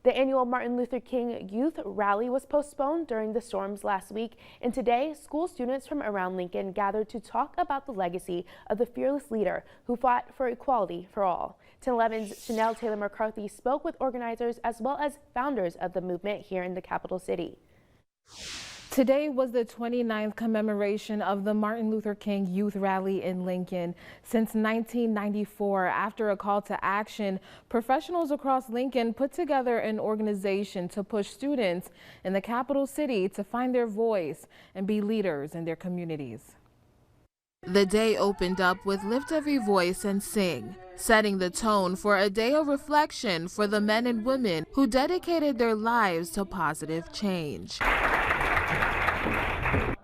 The annual Martin Luther King Youth Rally was postponed during the storms last week, and today school students from around Lincoln gathered to talk about the legacy of the fearless leader who fought for equality for all. 10 11's Chanel Taylor McCarthy spoke with organizers as well as founders of the movement here in the capital city. Today was the 29th commemoration of the Martin Luther King Youth Rally in Lincoln. Since 1994, after a call to action, professionals across Lincoln put together an organization to push students in the capital city to find their voice and be leaders in their communities. The day opened up with Lift Every Voice and Sing, setting the tone for a day of reflection for the men and women who dedicated their lives to positive change.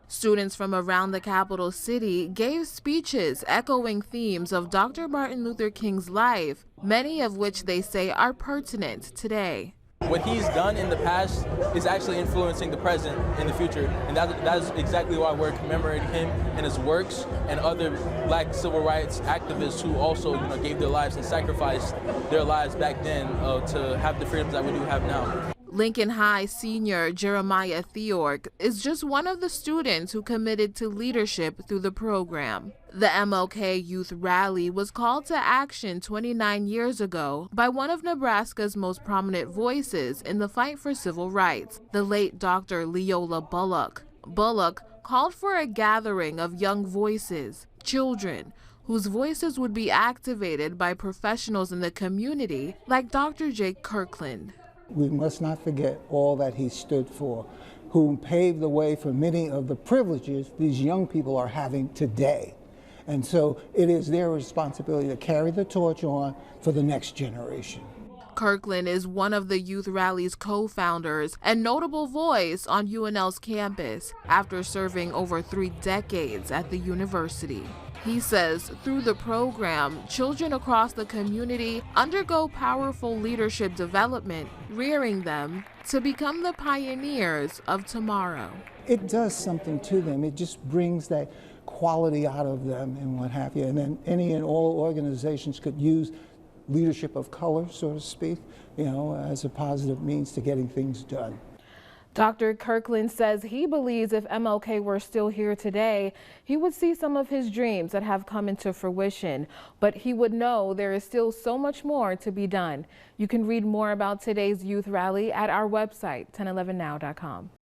Students from around the capital city gave speeches echoing themes of Dr. Martin Luther King's life, many of which they say are pertinent today. What he's done in the past is actually influencing the present and the future, and that is exactly why we're commemorating him and his works and other Black civil rights activists who also gave their lives and sacrificed their lives back then to have the freedoms that we do have now. Lincoln High senior Jeremiah Theork is just one of the students who committed to leadership through the program. The MLK Youth Rally was called to action 29 years ago by one of Nebraska's most prominent voices in the fight for civil rights, the late Dr. Leola Bullock. Bullock called for a gathering of young voices, children, whose voices would be activated by professionals in the community like Dr. Jake Kirkland. We must not forget all that he stood for, who paved the way for many of the privileges these young people are having today. And so it is their responsibility to carry the torch on for the next generation. Kirkland is one of the Youth Rally's co-founders and notable voice on UNL's campus after serving over 3 decades at the university. He says through the program, children across the community undergo powerful leadership development, rearing them to become the pioneers of tomorrow. It does something to them. It just brings that quality out of them and what have you. And then any and all organizations could use leadership of color, so to speak, as a positive means to getting things done. Dr. Kirkland says he believes if MLK were still here today, he would see some of his dreams that have come into fruition, but he would know there is still so much more to be done. You can read more about today's youth rally at our website, 1011now.com.